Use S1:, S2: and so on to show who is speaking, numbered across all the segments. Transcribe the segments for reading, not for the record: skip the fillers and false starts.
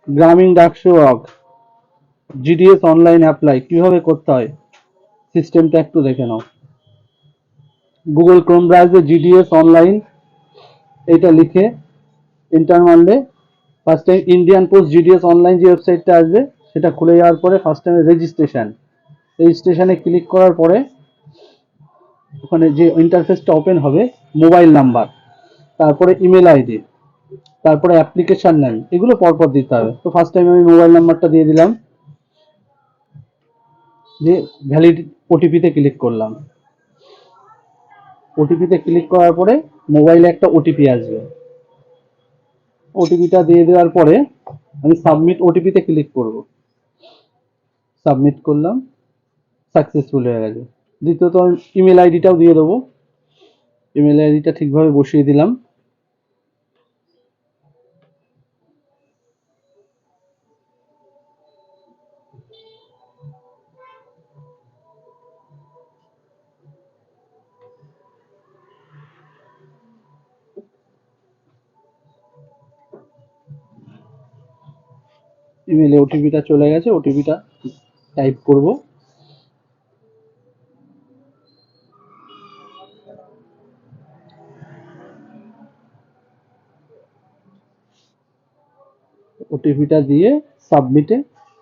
S1: গ্রামীণ ডাক সেবক জিডিএস অনলাইন অ্যাপ্লাই কিভাবে করতে হয় সিস্টেমটা একটু দেখে নাও। গুগল ক্রোম ব্রাউজারে জিডিএস অনলাইন এটা লিখে এন্টার মারলে first time Indian post GDS online যে ওয়েবসাইটটা আসবে সেটা খুলে যাওয়ার পরে ফার্স্ট টাইমে রেজিস্ট্রেশনে ক্লিক করার পরে ওখানে যে ইন্টারফেসটা ওপেন হবে মোবাইল নাম্বার, তারপরে ইমেল আইডি, তারপরে অ্যাপ্লিকেশন নেম, এগুলো পরপর দিতে হবে। তো ফার্স্ট টাইম আমি মোবাইল নাম্বারটা দিয়ে দিলাম, যে ভ্যালিড ওটিপিতে ক্লিক করলাম। ওটিপিতে ক্লিক করার পরে মোবাইলে একটা ওটিপি আসবে, ওটিপিটা দিয়ে দেওয়ার পরে আমি সাবমিট ওটিপিতে ক্লিক করব। সাবমিট করলাম, সাকসেসফুল হয়ে গেছে। দ্বিতীয়ত আমি ইমেল আইডিটাও দিয়ে দেবো, ইমেল আইডিটা ঠিকভাবে বসিয়ে দিলাম। ইমেলে ওটিপিটা চলে গেছে, ওটিপিটা টাইপ করব। ওটিপিটা দিয়ে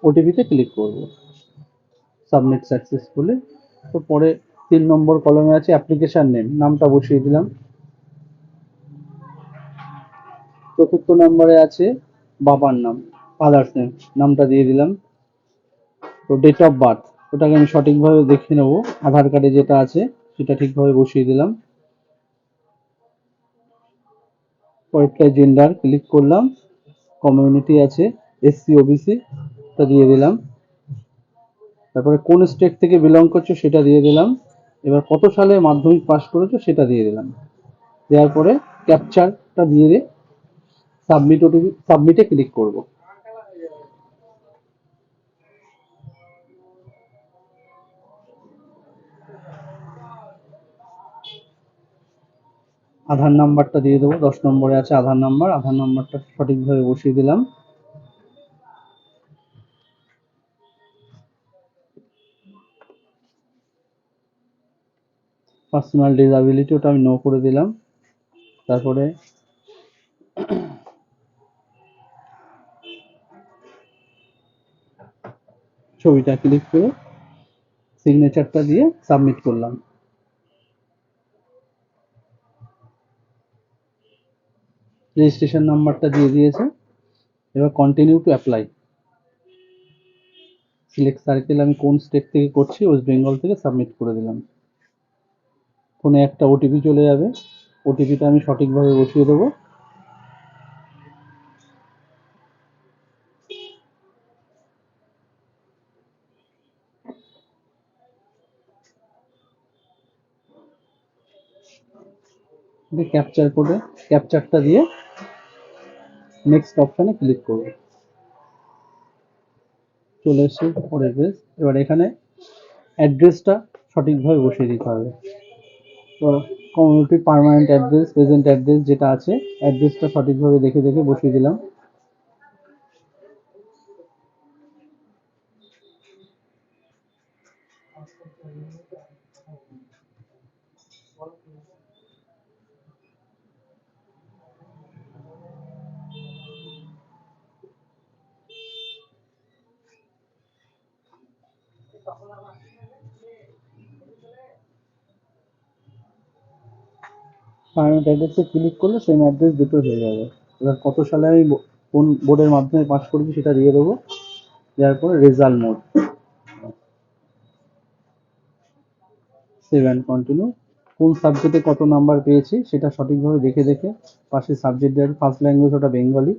S1: ওটিপিতে ক্লিক করব। Submit successfully. তো পরে 3 নম্বর কলমে আছে অ্যাপ্লিকেশন নেম, নামটা বসিয়ে দিলাম। চতুর্থ নম্বরে আছে বাবার নাম, ফাদার্স নেম, নামটা দিয়ে দিলাম। তো ডেট অফ বার্থ ওটাকে আমি সঠিকভাবে দেখে নেব, আধার কার্ডে যেটা আছে সেটা ঠিকভাবে বসিয়ে দিলাম। পরেরটায় জেন্ডার ক্লিক করলাম, কমিউনিটি আছে এসসি ওবিসি, টা দিয়ে দিলাম। তারপরে কোন স্টেট থেকে বিলং করছো সেটা দিয়ে দিলাম। এবার কত সালে মাধ্যমিক পাস করেছো সেটা দিয়ে দিলাম। দেওয়ার পরে ক্যাপচারটা দিয়ে সাবমিটে ক্লিক করব। আধার নাম্বারটা দিয়ে দেবো, 10 নম্বরে আছে আধার নাম্বার, আধার নাম্বারটা সঠিকভাবে বসিয়ে দিলাম। পার্সোনাল ডিসএবিলিটি ওটা আমি নো করে দিলাম। তারপরে ছবিটা ক্লিক করে সিগনেচারটা দিয়ে সাবমিট করলাম। রেজিস্ট্রেশন নাম্বারটা দিয়ে দিয়েছে। এবার continue to apply. Select circle, আমি কোন স্টেট থেকে করছি, ওয়েস্ট বেঙ্গল থেকে, সাবমিট করে দিলাম। ফোনে একটা ওটিপি চলে যাবে, ওটিপিটা আমি সঠিকভাবে বসিয়ে দেবো। ক্যাপচারটা দিয়ে নেক্সট অপশানে ক্লিক করব। চলে এসেছে পরের পেজ। এবার এখানে অ্যাড্রেসটা সঠিকভাবে বসিয়ে দিতে হবে। তো community permanent address, present address যেটা আছে, অ্যাড্রেসটা সঠিকভাবে দেখে দেখে বসিয়ে দিলাম। পার্মানেন্ট অ্যাড্রেসে ক্লিক করলে সেম অ্যাড্রেস দুটো হয়ে যাবে। এবার কত সালে আমি কোন বোর্ডের মাধ্যমে পাস করেছি সেটা দিয়ে দেবো। দেওয়ার পরে result mode, save and continue. কোন সাবজেক্টে কত নাম্বার পেয়েছি সেটা সঠিকভাবে দেখে দেখে পাশে সাবজেক্ট দেওয়ার, ফার্স্ট ল্যাঙ্গুয়েজ ওটা বেঙ্গলি,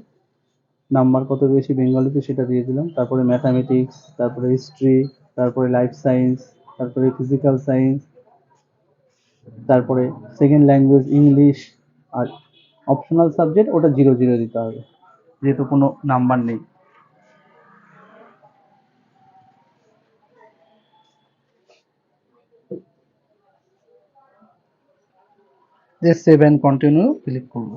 S1: নাম্বার কত পেয়েছি বেঙ্গলিতে সেটা দিয়ে দিলাম। তারপরে ম্যাথামেটিক্স, তারপরে হিস্ট্রি, তারপরে লাইফ সায়েন্স, তারপরে ফিজিক্যাল সায়েন্স, তারপরে সেকেন্ড ল্যাঙ্গুয়েজ ইংলিশ। আর অপশনাল সাবজেক্ট ওটা 0 0 দিতে হবে, যেহেতু কোনো নাম্বার নেই। যে সেভ অ্যান্ড কন্টিনিউ ক্লিক করব।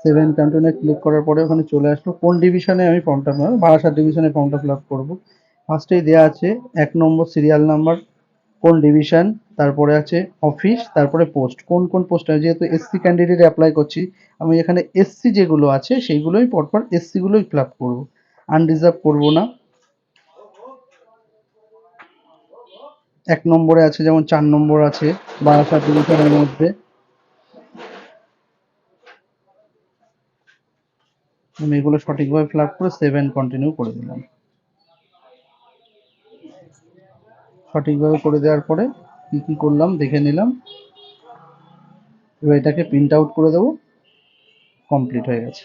S1: সেভেন ক্যান্টনে ক্লিক করার পরে ওখানে চলে আসলো কোন ডিভিশনে আমি ফর্মটা বারাসাত ডিভিশনে ফর্মটা ফিল আপ করবো। ফার্স্টেই দেওয়া আছে 1 নম্বর সিরিয়াল নাম্বার, কোন ডিভিশন, তারপরে আছে অফিস, তারপরে পোস্ট, কোন কোন পোস্ট, যেহেতু এসসি ক্যান্ডিডেট অ্যাপ্লাই করছি আমি এখানে এসসি যেগুলো আছে সেইগুলোই পরপর এসসি গুলোই ফিল আপ করবো, আনরিজার্ভ করবো না। 1 নম্বরে আছে যেমন 4 নম্বর আছে বারাসাত ডিভিশনের মধ্যে, আমি এগুলো সঠিকভাবে ফিল আপ করে সেভেন কন্টিনিউ করে দিলাম। সঠিকভাবে করে দেওয়ার পরে কি কি করলাম দেখে নিলাম, এবার এটাকে প্রিন্ট আউট করে দেবো, কমপ্লিট হয়ে গেছে।